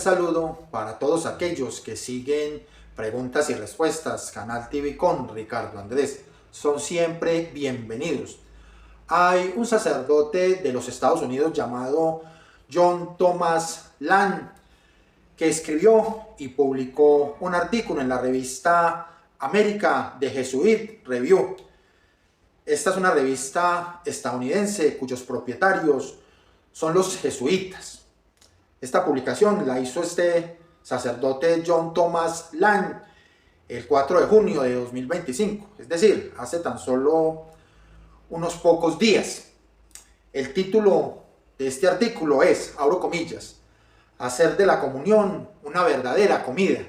saludo para todos aquellos que siguen Preguntas y Respuestas, Canal TV con Ricardo Andrés. Son siempre bienvenidos. Hay un sacerdote de los Estados Unidos llamado John Thomas Lang que escribió y publicó un artículo en la revista America The Jesuit Review. Esta es una revista estadounidense cuyos propietarios son los jesuitas. Esta publicación la hizo este sacerdote John Thomas Lang el 4 de junio de 2025, es decir, hace tan solo unos pocos días. El título de este artículo es, abro comillas, hacer de la comunión una verdadera comida,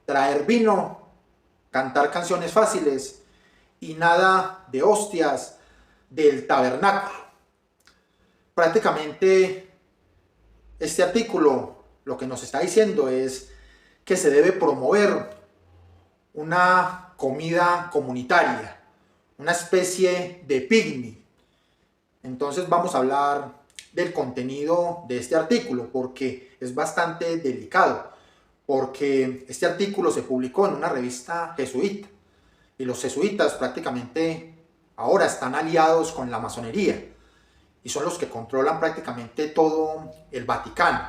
traer vino, cantar canciones fáciles y nada de hostias del tabernáculo. Prácticamente este artículo lo que nos está diciendo es que se debe promover una comida comunitaria, una especie de picnic. Entonces vamos a hablar del contenido de este artículo porque es bastante delicado, porque este artículo se publicó en una revista jesuita y los jesuitas prácticamente ahora están aliados con la masonería y son los que controlan prácticamente todo el Vaticano.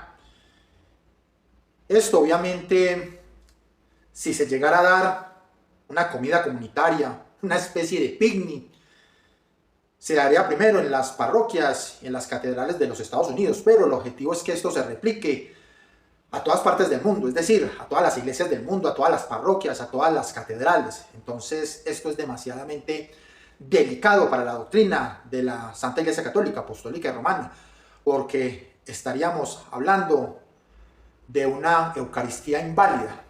Esto obviamente, si se llegara a dar una comida comunitaria, una especie de picnic, se daría primero en las parroquias y en las catedrales de los Estados Unidos, pero el objetivo es que esto se replique a todas partes del mundo, es decir, a todas las iglesias del mundo, a todas las parroquias, a todas las catedrales. Entonces esto es demasiadamente delicado para la doctrina de la Santa Iglesia Católica, Apostólica y Romana, porque estaríamos hablando de una Eucaristía inválida.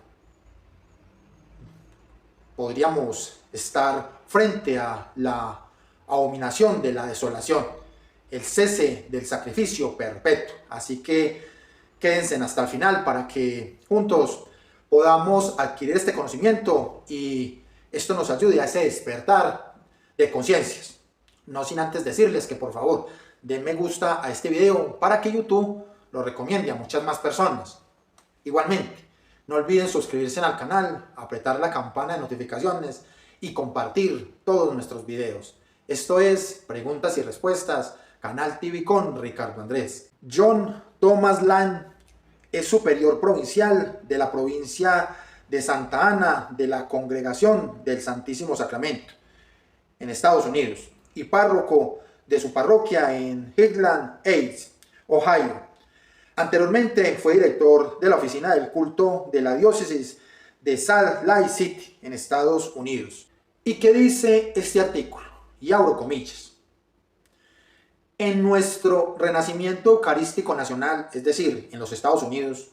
Podríamos estar frente a la abominación de la desolación, el cese del sacrificio perpetuo. Así que quédense hasta el final para que juntos podamos adquirir este conocimiento y esto nos ayude a ese despertar de conciencias. No sin antes decirles que por favor den me gusta a este video para que YouTube lo recomiende a muchas más personas. Igualmente, no olviden suscribirse al canal, apretar la campana de notificaciones y compartir todos nuestros videos. Esto es Preguntas y Respuestas, Canal TV con Ricardo Andrés. John Thomas Lang es superior provincial de la provincia de Santa Ana de la Congregación del Santísimo Sacramento en Estados Unidos y párroco de su parroquia en Highland Heights, Ohio. Anteriormente fue director de la oficina del culto de la diócesis de Salt Lake City en Estados Unidos. ¿Y qué dice este artículo? Y abro comillas. En nuestro renacimiento eucarístico nacional, es decir, en los Estados Unidos,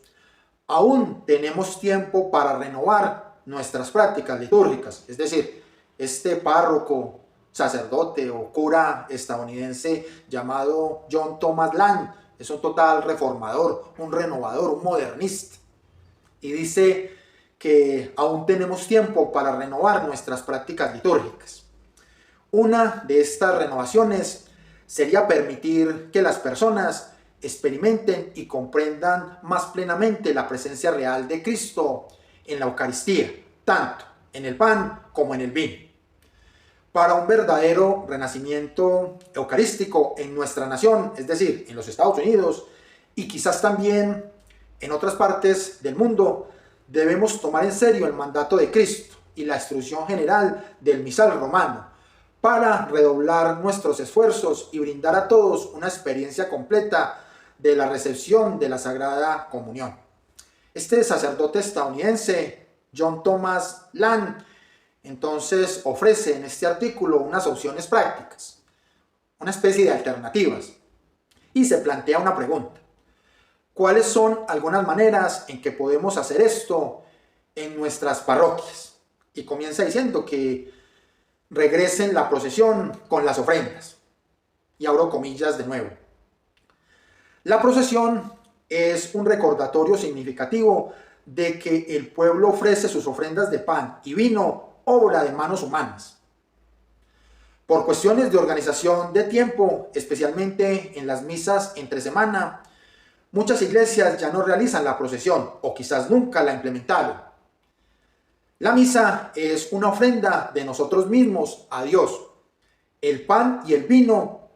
aún tenemos tiempo para renovar nuestras prácticas litúrgicas, es decir, este párroco, sacerdote o cura estadounidense llamado John Thomas Lang es un total reformador, un renovador, un modernista. Y dice que aún tenemos tiempo para renovar nuestras prácticas litúrgicas. Una de estas renovaciones sería permitir que las personas experimenten y comprendan más plenamente la presencia real de Cristo en la Eucaristía, tanto en el pan como en el vino. Para un verdadero renacimiento eucarístico en nuestra nación, es decir, en los Estados Unidos y quizás también en otras partes del mundo, debemos tomar en serio el mandato de Cristo y la instrucción general del misal romano para redoblar nuestros esfuerzos y brindar a todos una experiencia completa de la recepción de la Sagrada Comunión. Este sacerdote estadounidense, John Thomas Lang, entonces ofrece en este artículo unas opciones prácticas, una especie de alternativas, y se plantea una pregunta. ¿Cuáles son algunas maneras en que podemos hacer esto en nuestras parroquias? Y comienza diciendo que regresen la procesión con las ofrendas. Y abro comillas de nuevo. La procesión es un recordatorio significativo de que el pueblo ofrece sus ofrendas de pan y vino, obra de manos humanas. Por cuestiones de organización de tiempo, especialmente en las misas entre semana, Muchas iglesias ya no realizan la procesión o quizás nunca la implementaron. La misa es una ofrenda de nosotros mismos a Dios. El pan y el vino,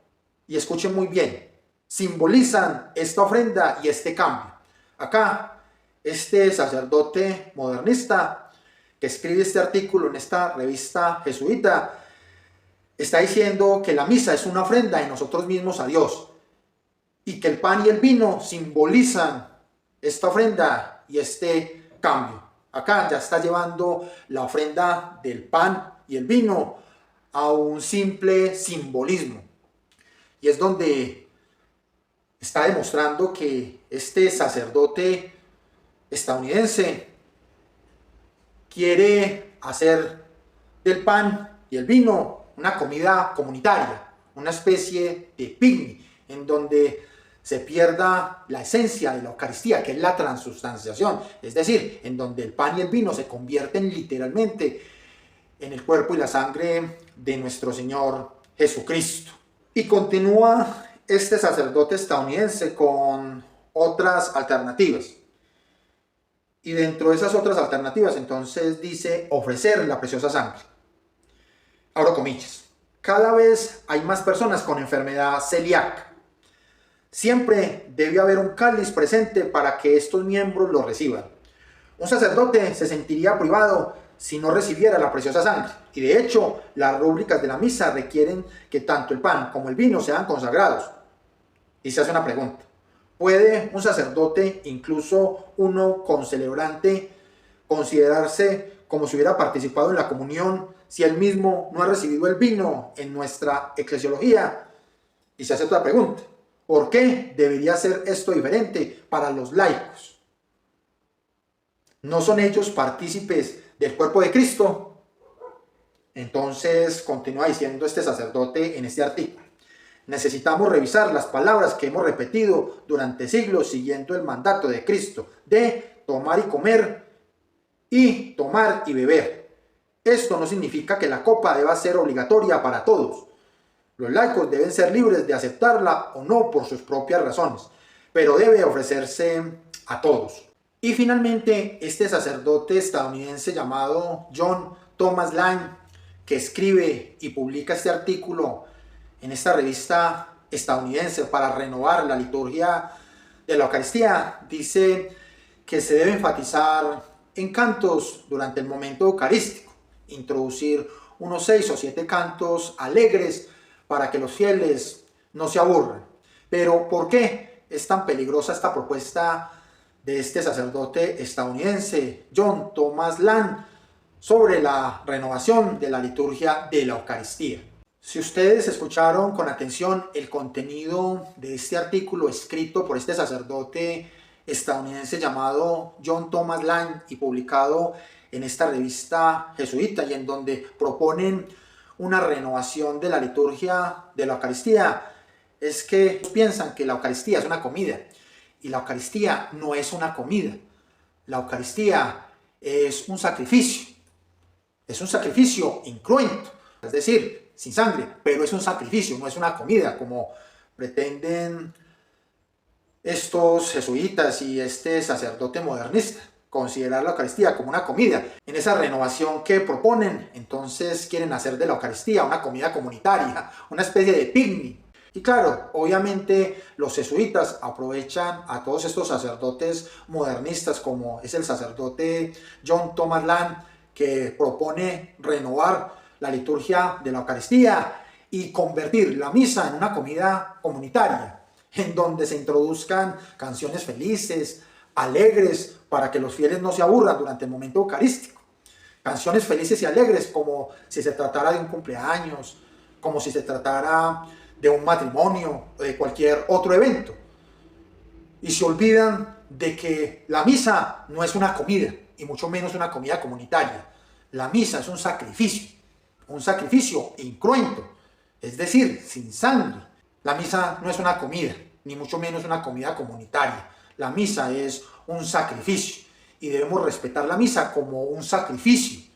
y escuchen muy bien, simbolizan esta ofrenda y este cambio. Acá, este sacerdote modernista que escribe este artículo en esta revista jesuita está diciendo que la misa es una ofrenda de nosotros mismos a Dios y que el pan y el vino simbolizan esta ofrenda y este cambio. Acá ya está llevando la ofrenda del pan y el vino a un simple simbolismo. Y es donde está demostrando que este sacerdote estadounidense quiere hacer del pan y el vino una comida comunitaria, una especie de picnic, en donde se pierda la esencia de la Eucaristía, que es la transubstanciación, es decir, en donde el pan y el vino se convierten literalmente en el cuerpo y la sangre de nuestro Señor Jesucristo. Y continúa este sacerdote estadounidense con otras alternativas. Y dentro de esas otras alternativas, entonces dice ofrecer la preciosa sangre. Abro comillas. Cada vez hay más personas con enfermedad celíaca. Siempre debe haber un cáliz presente para que estos miembros lo reciban. Un sacerdote se sentiría privado si no recibiera la preciosa sangre. Y de hecho, las rúbricas de la misa requieren que tanto el pan como el vino sean consagrados. Y se hace una pregunta. ¿Puede un sacerdote, incluso uno concelebrante, considerarse como si hubiera participado en la comunión si él mismo no ha recibido el vino en nuestra eclesiología? Y se hace otra pregunta. ¿Por qué debería ser esto diferente para los laicos? ¿No son ellos partícipes del cuerpo de Cristo? Entonces continúa diciendo este sacerdote en este artículo. Necesitamos revisar las palabras que hemos repetido durante siglos siguiendo el mandato de Cristo de tomar y comer y tomar y beber. Esto no significa que la copa deba ser obligatoria para todos. Los laicos deben ser libres de aceptarla o no por sus propias razones, pero debe ofrecerse a todos. Y finalmente, este sacerdote estadounidense llamado John Thomas Lang, que escribe y publica este artículo en esta revista estadounidense para renovar la liturgia de la Eucaristía, dice que se debe enfatizar en cantos durante el momento eucarístico, introducir unos 6 o 7 cantos alegres para que los fieles no se aburran. Pero ¿por qué es tan peligrosa esta propuesta de este sacerdote estadounidense, John Thomas Lang, sobre la renovación de la liturgia de la Eucaristía? Si ustedes escucharon con atención el contenido de este artículo escrito por este sacerdote estadounidense llamado John Thomas Lang y publicado en esta revista jesuita, y en donde proponen una renovación de la liturgia de la Eucaristía, es que piensan que la Eucaristía es una comida, y la Eucaristía no es una comida. La Eucaristía es un sacrificio incruento, es decir, sin sangre, pero es un sacrificio, no es una comida, como pretenden estos jesuitas y este sacerdote modernista, considerar la Eucaristía como una comida. En esa renovación que proponen, entonces quieren hacer de la Eucaristía una comida comunitaria, una especie de picnic. Y claro, obviamente los jesuitas aprovechan a todos estos sacerdotes modernistas, como es el sacerdote John Thomas Lang, que propone renovar la liturgia de la Eucaristía y convertir la misa en una comida comunitaria, en donde se introduzcan canciones felices, alegres, para que los fieles no se aburran durante el momento eucarístico. Canciones felices y alegres como si se tratara de un cumpleaños, como si se tratara de un matrimonio o de cualquier otro evento. Y se olvidan de que la misa no es una comida, y mucho menos una comida comunitaria. La misa es un sacrificio incruento, es decir, sin sangre. La misa no es una comida, ni mucho menos una comida comunitaria. La misa es un sacrificio y debemos respetar la misa como un sacrificio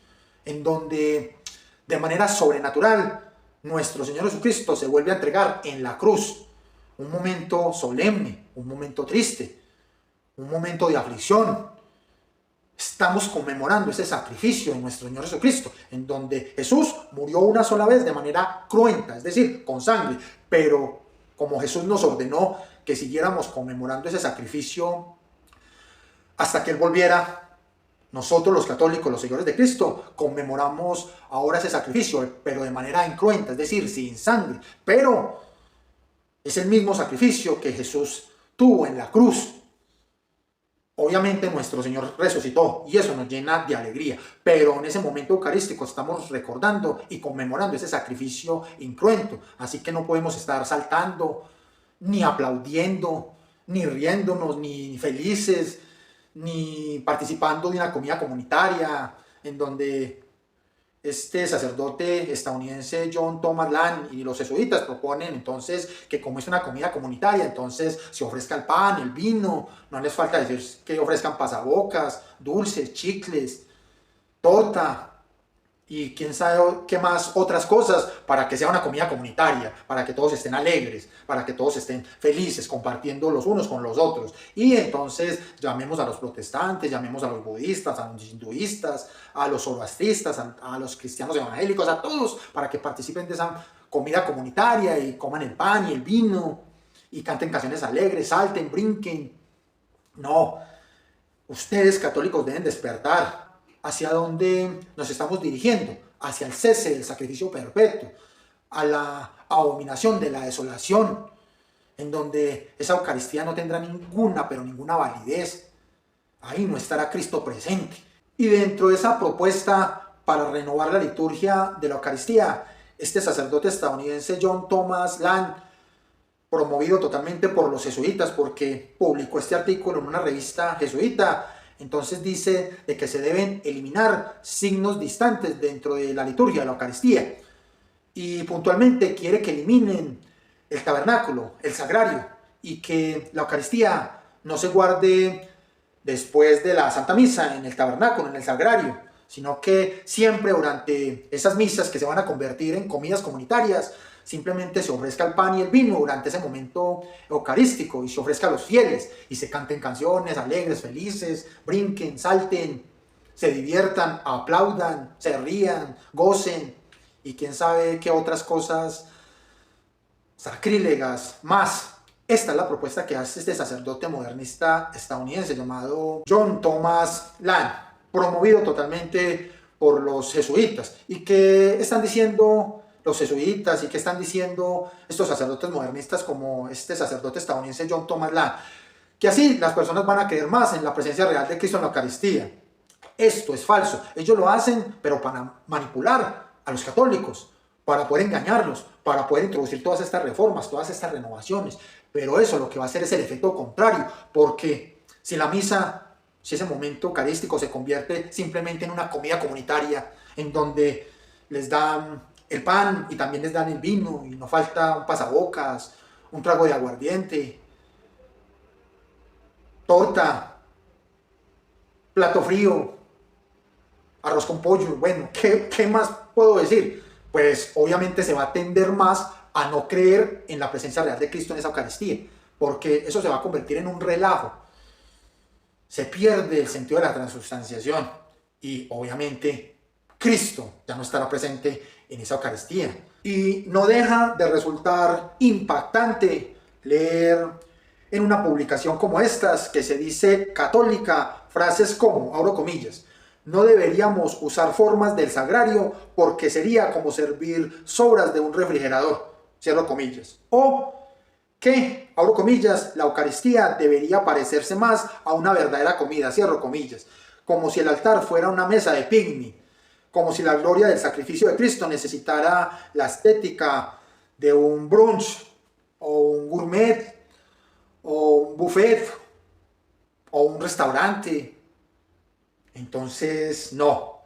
en donde de manera sobrenatural nuestro Señor Jesucristo se vuelve a entregar en la cruz. Un momento solemne, un momento triste, un momento de aflicción. Estamos conmemorando ese sacrificio de nuestro Señor Jesucristo, en donde Jesús murió una sola vez de manera cruenta, es decir, con sangre, pero como Jesús nos ordenó que siguiéramos conmemorando ese sacrificio hasta que Él volviera, nosotros los católicos, los seguidores de Cristo, conmemoramos ahora ese sacrificio, pero de manera incruenta, es decir, sin sangre, pero es el mismo sacrificio que Jesús tuvo en la cruz. Obviamente nuestro Señor resucitó y eso nos llena de alegría, pero en ese momento eucarístico estamos recordando y conmemorando ese sacrificio incruento, así que no podemos estar saltando, ni aplaudiendo, ni riéndonos, ni felices, ni participando de una comida comunitaria en donde este sacerdote estadounidense John Thomas Land y los jesuitas proponen entonces que como es una comida comunitaria, entonces se ofrezca el pan, el vino, no les falta decir que ofrezcan pasabocas, dulces, chicles, torta y quién sabe qué más otras cosas para que sea una comida comunitaria, para que todos estén alegres, para que todos estén felices, compartiendo los unos con los otros. Y entonces llamemos a los protestantes, llamemos a los budistas, a los hinduistas, a los zoroastristas, a los cristianos evangélicos, a todos, para que participen de esa comida comunitaria y coman el pan y el vino y canten canciones alegres, salten, brinquen. No, ustedes católicos deben despertar. ¿Hacia dónde nos estamos dirigiendo? Hacia el cese del sacrificio perpetuo, a la abominación de la desolación, en donde esa Eucaristía no tendrá ninguna, pero ninguna validez. Ahí no estará Cristo presente. Y dentro de esa propuesta para renovar la liturgia de la Eucaristía, este sacerdote estadounidense John Thomas Land, promovido totalmente por los jesuitas, porque publicó este artículo en una revista jesuita, entonces dice de que se deben eliminar signos distantes dentro de la liturgia de la Eucaristía. Y puntualmente quiere que eliminen el tabernáculo, el sagrario, y que la Eucaristía no se guarde después de la Santa Misa en el tabernáculo, en el sagrario, sino que siempre durante esas misas que se van a convertir en comidas comunitarias, simplemente se ofrezca el pan y el vino durante ese momento eucarístico y se ofrezca a los fieles y se canten canciones alegres, felices, brinquen, salten, se diviertan, aplaudan, se rían, gocen y quién sabe qué otras cosas sacrílegas más. Esta es la propuesta que hace este sacerdote modernista estadounidense llamado John Thomas Land, promovido totalmente por los jesuitas. ¿Y qué están diciendo los jesuitas y qué están diciendo estos sacerdotes modernistas como este sacerdote estadounidense John Thomas Land? Que así las personas van a creer más en la presencia real de Cristo en la Eucaristía. Esto es falso. Ellos lo hacen, pero para manipular a los católicos, para poder engañarlos, para poder introducir todas estas reformas, todas estas renovaciones. Pero eso lo que va a hacer es el efecto contrario, porque si la misa, si ese momento eucarístico se convierte simplemente en una comida comunitaria, en donde les dan el pan y también les dan el vino, y no falta un pasabocas, un trago de aguardiente, torta, plato frío, arroz con pollo, bueno, ¿qué más puedo decir? Pues obviamente se va a tender más a no creer en la presencia real de Cristo en esa Eucaristía, porque eso se va a convertir en un relajo. Se pierde el sentido de la transubstanciación y obviamente Cristo ya no estará presente en esa Eucaristía. Y no deja de resultar impactante leer en una publicación como estas, que se dice católica, frases como, abro comillas, no deberíamos usar formas del sagrario porque sería como servir sobras de un refrigerador, cierro comillas. O que, abro comillas, la Eucaristía debería parecerse más a una verdadera comida, cierro comillas, como si el altar fuera una mesa de picnic, como si la gloria del sacrificio de Cristo necesitara la estética de un brunch, o un gourmet, o un buffet, o un restaurante. Entonces, no.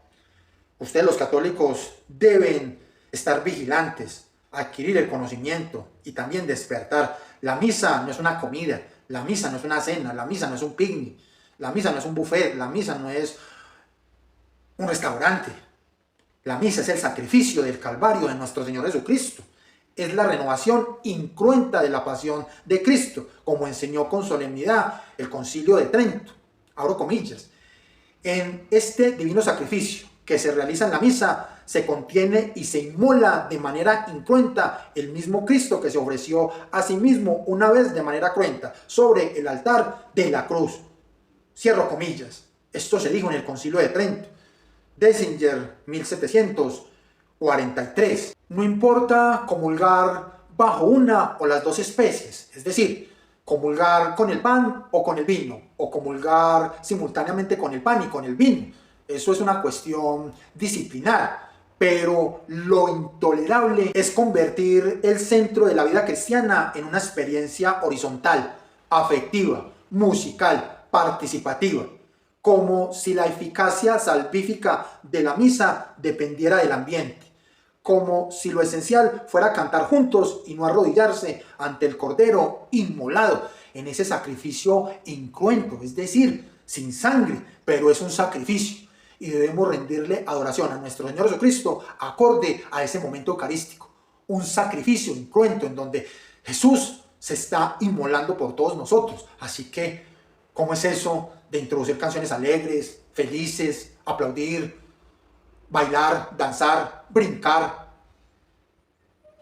Ustedes los católicos deben estar vigilantes, adquirir el conocimiento y también despertar. La misa no es una comida, la misa no es una cena, la misa no es un picnic, la misa no es un buffet, la misa no es un restaurante. La misa es el sacrificio del Calvario de nuestro Señor Jesucristo. es la renovación incruenta de la pasión de Cristo, como enseñó con solemnidad el Concilio de Trento, abro comillas. En este divino sacrificio que se realiza en la misa, se contiene y se inmola de manera incruenta el mismo Cristo que se ofreció a sí mismo una vez de manera cruenta sobre el altar de la cruz. Cierro comillas. Esto se dijo en el Concilio de Trento. Denzinger, 1743. No importa comulgar bajo una o las dos especies, es decir, comulgar con el pan o con el vino, o comulgar simultáneamente con el pan y con el vino. Eso es una cuestión disciplinar, pero lo intolerable es convertir el centro de la vida cristiana en una experiencia horizontal, afectiva, musical, participativa, como si la eficacia salvífica de la misa dependiera del ambiente, como si lo esencial fuera cantar juntos y no arrodillarse ante el Cordero inmolado en ese sacrificio incruento, es decir, sin sangre, pero es un sacrificio y debemos rendirle adoración a nuestro Señor Jesucristo acorde a ese momento eucarístico, un sacrificio incruento en donde Jesús se está inmolando por todos nosotros. Así que, ¿cómo es eso de introducir canciones alegres, felices, aplaudir, bailar, danzar, brincar,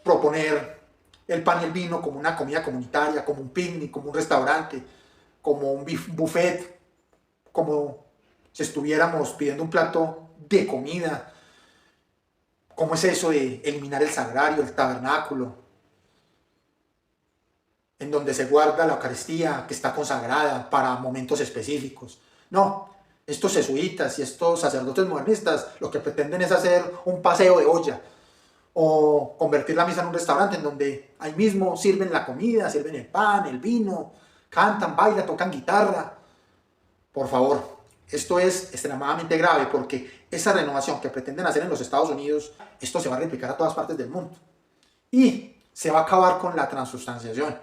proponer el pan y el vino como una comida comunitaria, como un picnic, como un restaurante, como un buffet, como si estuviéramos pidiendo un plato de comida? ¿Cómo es eso de eliminar el sagrario, el tabernáculo, en donde se guarda la Eucaristía que está consagrada para momentos específicos? No, estos jesuitas y estos sacerdotes modernistas lo que pretenden es hacer un paseo de olla o convertir la misa en un restaurante en donde ahí mismo sirven la comida, sirven el pan, el vino, cantan, bailan, tocan guitarra. Por favor, esto es extremadamente grave porque esa renovación que pretenden hacer en los Estados Unidos, esto se va a replicar a todas partes del mundo y se va a acabar con la transubstanciación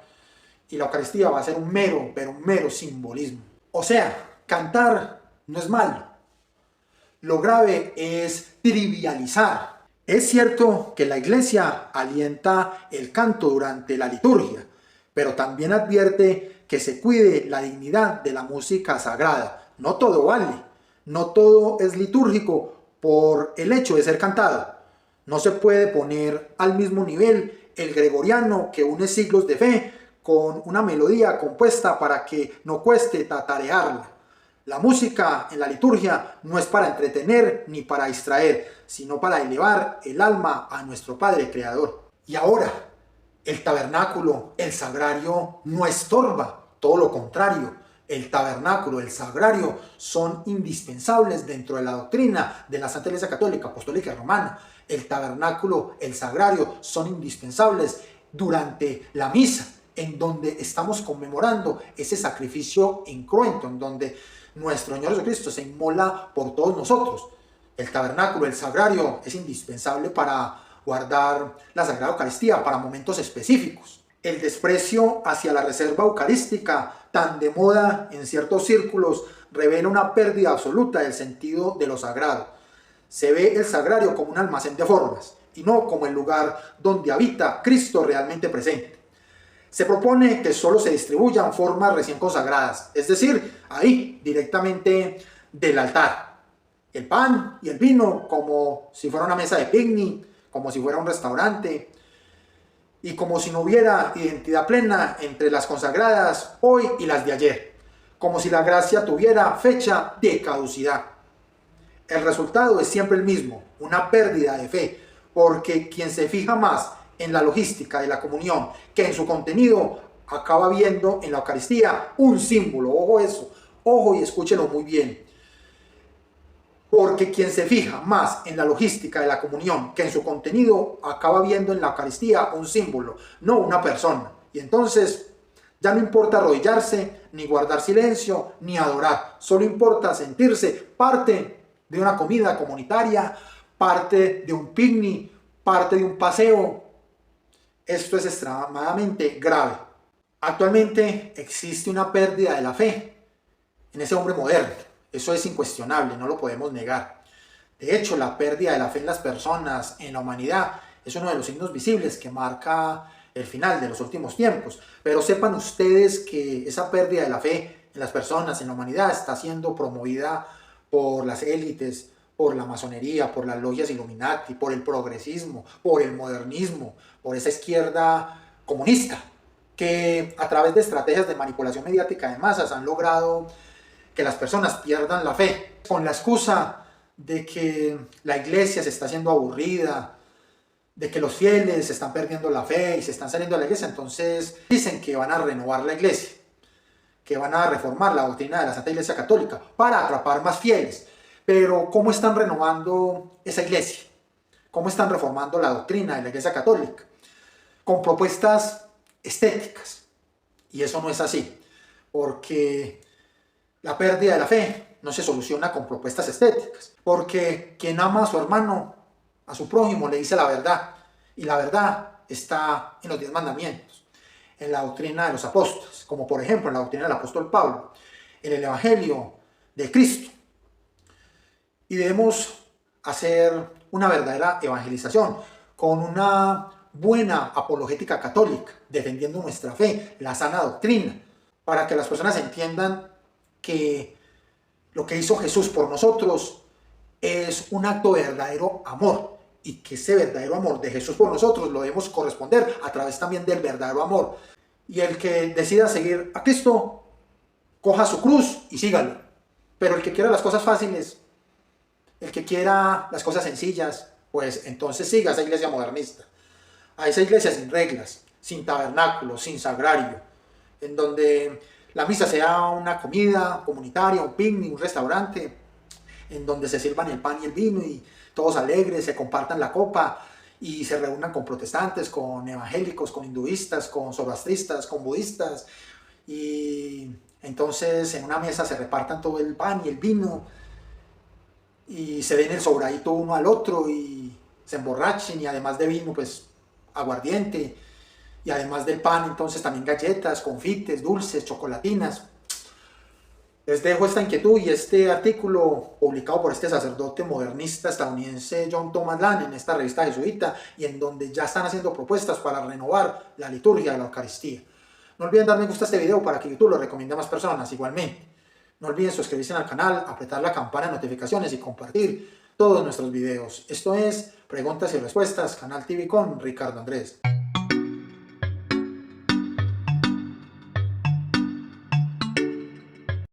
y la Eucaristía va a ser un mero simbolismo. O sea, cantar no es malo, lo grave es trivializar. Es cierto que la Iglesia alienta el canto durante la liturgia, pero también advierte que se cuide la dignidad de la música sagrada. No todo vale, no todo es litúrgico por el hecho de ser cantado. No se puede poner al mismo nivel el gregoriano que une siglos de fe con una melodía compuesta para que no cueste tatarearla. La música en la liturgia no es para entretener ni para distraer, sino para elevar el alma a nuestro Padre Creador. Y ahora, el tabernáculo, el sagrario, no estorba, todo lo contrario. El tabernáculo, el sagrario son indispensables dentro de la doctrina de la Santa Iglesia Católica, Apostólica y Romana. El tabernáculo, el sagrario son indispensables durante la misa, en donde estamos conmemorando ese sacrificio incruento, en donde nuestro Señor Jesucristo se inmola por todos nosotros. El tabernáculo, el sagrario, es indispensable para guardar la Sagrada Eucaristía para momentos específicos. El desprecio hacia la reserva eucarística, tan de moda en ciertos círculos, revela una pérdida absoluta del sentido de lo sagrado. Se ve el sagrario como un almacén de formas y no como el lugar donde habita Cristo realmente presente. Se propone que solo se distribuyan formas recién consagradas, es decir, ahí, directamente del altar. El pan y el vino como si fuera una mesa de picnic, como si fuera un restaurante, y como si no hubiera identidad plena entre las consagradas hoy y las de ayer, como si la gracia tuviera fecha de caducidad. El resultado es siempre el mismo, una pérdida de fe, porque quien se fija más en la logística de la comunión que en su contenido acaba viendo en la Eucaristía un símbolo. Ojo eso, ojo y escúchelo muy bien. Porque quien se fija más en la logística de la comunión que en su contenido acaba viendo en la Eucaristía un símbolo, no una persona. Y entonces ya no importa arrodillarse, ni guardar silencio, ni adorar. Solo importa sentirse parte de una comida comunitaria, parte de un picnic, parte de un paseo. Esto es extremadamente grave. Actualmente existe una pérdida de la fe en ese hombre moderno. Eso es incuestionable, no lo podemos negar. De hecho, la pérdida de la fe en las personas, en la humanidad, es uno de los signos visibles que marca el final de los últimos tiempos. Pero sepan ustedes que esa pérdida de la fe en las personas, en la humanidad, está siendo promovida por las élites, por la masonería, por las logias Illuminati, por el progresismo, por el modernismo, por esa izquierda comunista, que a través de estrategias de manipulación mediática de masas han logrado que las personas pierdan la fe, con la excusa de que la iglesia se está haciendo aburrida, de que los fieles se están perdiendo la fe y se están saliendo de la iglesia. Entonces dicen que van a renovar la iglesia, que van a reformar la doctrina de la Santa Iglesia Católica para atrapar más fieles. Pero ¿cómo están renovando esa iglesia? ¿Cómo están reformando la doctrina de la Iglesia Católica? Con propuestas estéticas. Y eso no es así, porque la pérdida de la fe no se soluciona con propuestas estéticas, porque quien ama a su hermano, a su prójimo, le dice la verdad, y la verdad está en los 10 mandamientos, en la doctrina de los apóstoles, como por ejemplo en la doctrina del apóstol Pablo, en el Evangelio de Cristo. Y debemos hacer una verdadera evangelización con una buena apologética católica, defendiendo nuestra fe, la sana doctrina, para que las personas entiendan que lo que hizo Jesús por nosotros es un acto de verdadero amor, y que ese verdadero amor de Jesús por nosotros lo debemos corresponder a través también del verdadero amor. Y el que decida seguir a Cristo, coja su cruz y sígalo. Pero el que quiera las cosas fáciles, el que quiera las cosas sencillas, pues entonces siga esa iglesia modernista, a esa iglesia sin reglas, sin tabernáculo, sin sagrario, en donde la misa sea una comida comunitaria, un picnic, un restaurante, en donde se sirvan el pan y el vino y todos alegres, se compartan la copa y se reúnan con protestantes, con evangélicos, con hinduistas, con zoroastristas, con budistas, y entonces en una mesa se repartan todo el pan y el vino y se den el sobradito uno al otro y se emborrachen, y además de vino pues aguardiente, y además del pan entonces también galletas, confites, dulces, chocolatinas. Les dejo esta inquietud y este artículo publicado por este sacerdote modernista estadounidense John Thomas Land en esta revista jesuita, y en donde ya están haciendo propuestas para renovar la liturgia de la Eucaristía. No olviden dar me gusta a este video para que YouTube lo recomiende a más personas. Igualmente, no olviden suscribirse al canal, apretar la campana de notificaciones y compartir todos nuestros videos. Esto es Preguntas y Respuestas, Canal TV con Ricardo Andrés.